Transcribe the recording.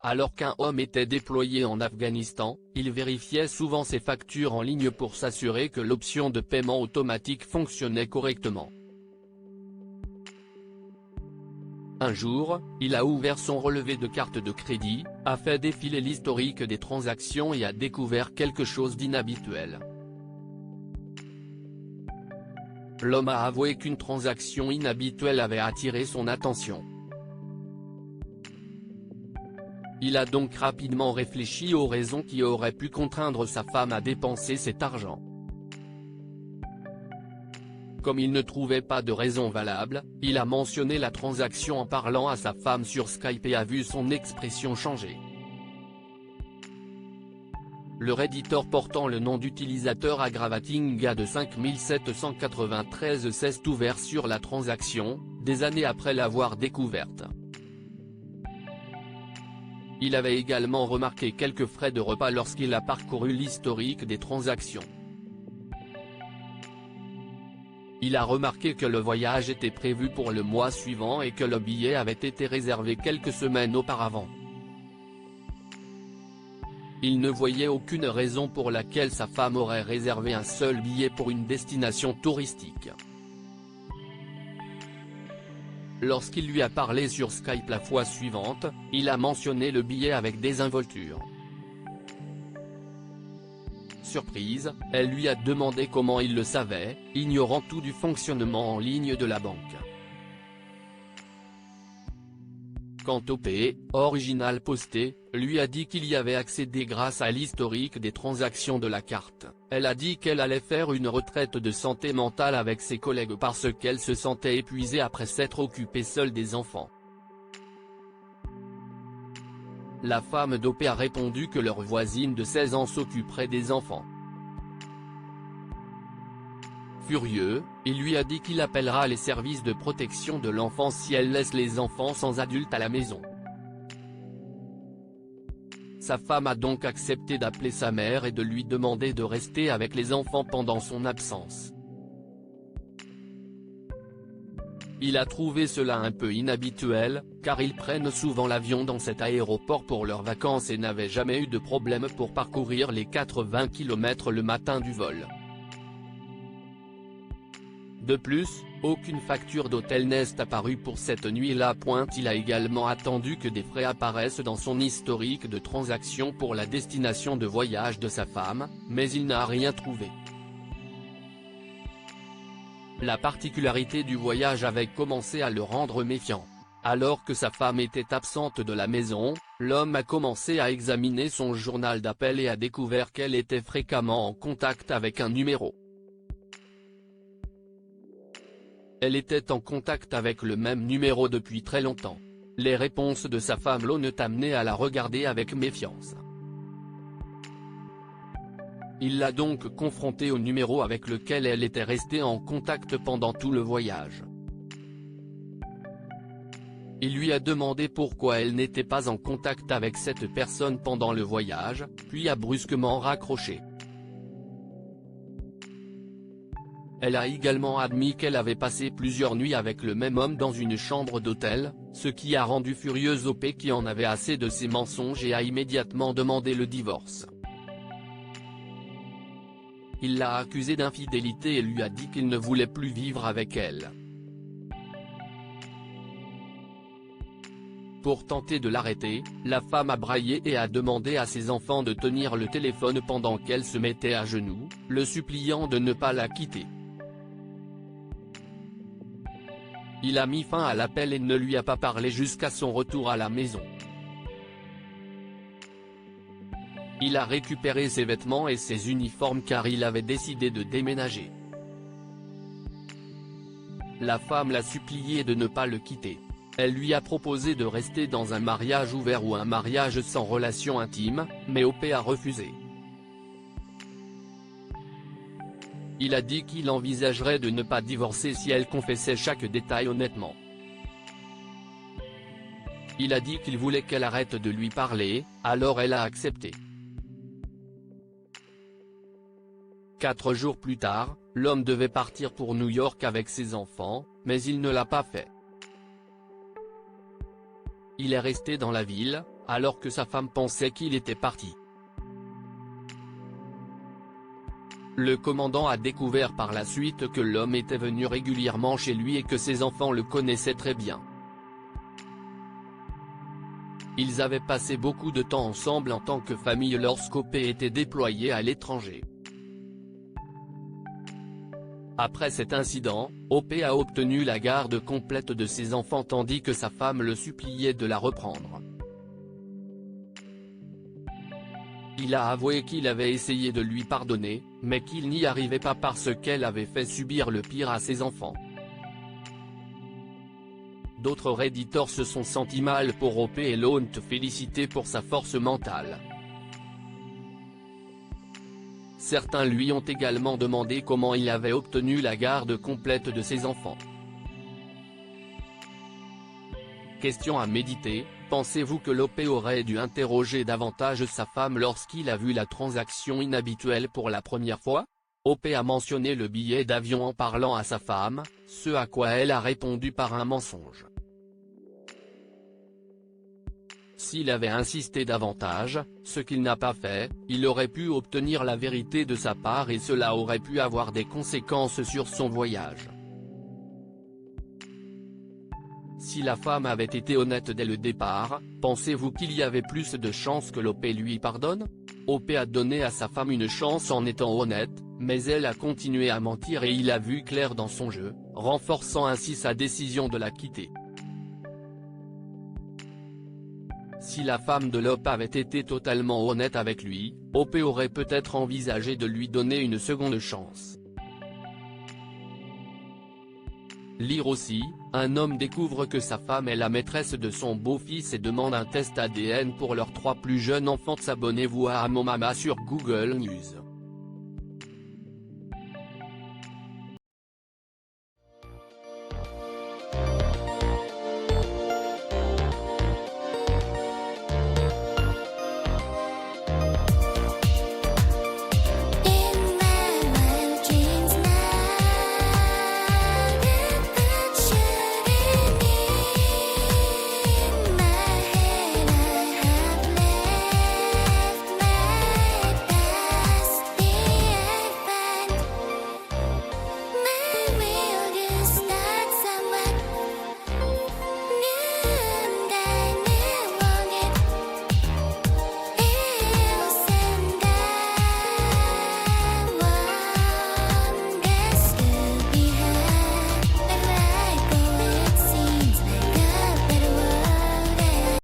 Alors qu'un homme était déployé en Afghanistan, il vérifiait souvent ses factures en ligne pour s'assurer que l'option de paiement automatique fonctionnait correctement. Un jour, il a ouvert son relevé de carte de crédit, a fait défiler l'historique des transactions et a découvert quelque chose d'inhabituel. L'homme a avoué qu'une transaction inhabituelle avait attiré son attention. Il a donc rapidement réfléchi aux raisons qui auraient pu contraindre sa femme à dépenser cet argent. Comme il ne trouvait pas de raison valable, il a mentionné la transaction en parlant à sa femme sur Skype et a vu son expression changer. Le Redditor portant le nom d'utilisateur Aggravatinga de 5793 s'est ouvert sur la transaction, des années après l'avoir découverte. Il avait également remarqué quelques frais de repas lorsqu'il a parcouru l'historique des transactions. Il a remarqué que le voyage était prévu pour le mois suivant et que le billet avait été réservé quelques semaines auparavant. Il ne voyait aucune raison pour laquelle sa femme aurait réservé un seul billet pour une destination touristique. Lorsqu'il lui a parlé sur Skype la fois suivante, il a mentionné le billet avec désinvolture. Surprise, elle lui a demandé comment il le savait, ignorant tout du fonctionnement en ligne de la banque. Quant au paie original posté, lui a dit qu'il y avait accédé grâce à l'historique des transactions de la carte. Elle a dit qu'elle allait faire une retraite de santé mentale avec ses collègues parce qu'elle se sentait épuisée après s'être occupée seule des enfants. La femme d'Opé a répondu que leur voisine de 16 ans s'occuperait des enfants. Furieux, il lui a dit qu'il appellera les services de protection de l'enfance si elle laisse les enfants sans adulte à la maison. Sa femme a donc accepté d'appeler sa mère et de lui demander de rester avec les enfants pendant son absence. Il a trouvé cela un peu inhabituel, car ils prennent souvent l'avion dans cet aéroport pour leurs vacances et n'avaient jamais eu de problème pour parcourir les 80 km le matin du vol. De plus, aucune facture d'hôtel n'est apparue pour cette nuit-là. Il a également attendu que des frais apparaissent dans son historique de transactions pour la destination de voyage de sa femme, mais il n'a rien trouvé. La particularité du voyage avait commencé à le rendre méfiant. Alors que sa femme était absente de la maison, l'homme a commencé à examiner son journal d'appel et a découvert qu'elle était fréquemment en contact avec un numéro. Elle était en contact avec le même numéro depuis très longtemps. Les réponses de sa femme l'ont amené à la regarder avec méfiance. Il l'a donc confrontée au numéro avec lequel elle était restée en contact pendant tout le voyage. Il lui a demandé pourquoi elle n'était pas en contact avec cette personne pendant le voyage, puis a brusquement raccroché. Elle a également admis qu'elle avait passé plusieurs nuits avec le même homme dans une chambre d'hôtel, ce qui a rendu furieuse Opé qui en avait assez de ses mensonges et a immédiatement demandé le divorce. Il l'a accusée d'infidélité et lui a dit qu'il ne voulait plus vivre avec elle. Pour tenter de l'arrêter, la femme a braillé et a demandé à ses enfants de tenir le téléphone pendant qu'elle se mettait à genoux, le suppliant de ne pas la quitter. Il a mis fin à l'appel et ne lui a pas parlé jusqu'à son retour à la maison. Il a récupéré ses vêtements et ses uniformes car il avait décidé de déménager. La femme l'a supplié de ne pas le quitter. Elle lui a proposé de rester dans un mariage ouvert ou un mariage sans relation intime, mais Opé a refusé. Il a dit qu'il envisagerait de ne pas divorcer si elle confessait chaque détail honnêtement. Il a dit qu'il voulait qu'elle arrête de lui parler, alors elle a accepté. 4 jours plus tard, l'homme devait partir pour New York avec ses enfants, mais il ne l'a pas fait. Il est resté dans la ville, alors que sa femme pensait qu'il était parti. Le commandant a découvert par la suite que l'homme était venu régulièrement chez lui et que ses enfants le connaissaient très bien. Ils avaient passé beaucoup de temps ensemble en tant que famille lorsqu'OP était déployé à l'étranger. Après cet incident, OP a obtenu la garde complète de ses enfants tandis que sa femme le suppliait de la reprendre. Il a avoué qu'il avait essayé de lui pardonner, mais qu'il n'y arrivait pas parce qu'elle avait fait subir le pire à ses enfants. D'autres redditors se sont sentis mal pour OP et l'ont félicité pour sa force mentale. Certains lui ont également demandé comment il avait obtenu la garde complète de ses enfants. Question à méditer, pensez-vous que l'OP aurait dû interroger davantage sa femme lorsqu'il a vu la transaction inhabituelle pour la première fois? OP a mentionné le billet d'avion en parlant à sa femme, ce à quoi elle a répondu par un mensonge. S'il avait insisté davantage, ce qu'il n'a pas fait, il aurait pu obtenir la vérité de sa part et cela aurait pu avoir des conséquences sur son voyage. Si la femme avait été honnête dès le départ, pensez-vous qu'il y avait plus de chances que l'OP lui pardonne? OP a donné à sa femme une chance en étant honnête, mais elle a continué à mentir et il a vu clair dans son jeu, renforçant ainsi sa décision de la quitter. Si la femme de l'OP avait été totalement honnête avec lui, OP aurait peut-être envisagé de lui donner une seconde chance. Lire aussi, un homme découvre que sa femme est la maîtresse de son beau-fils et demande un test ADN pour leurs 3 plus jeunes enfants. Abonnez-vous à Amomama sur Google News.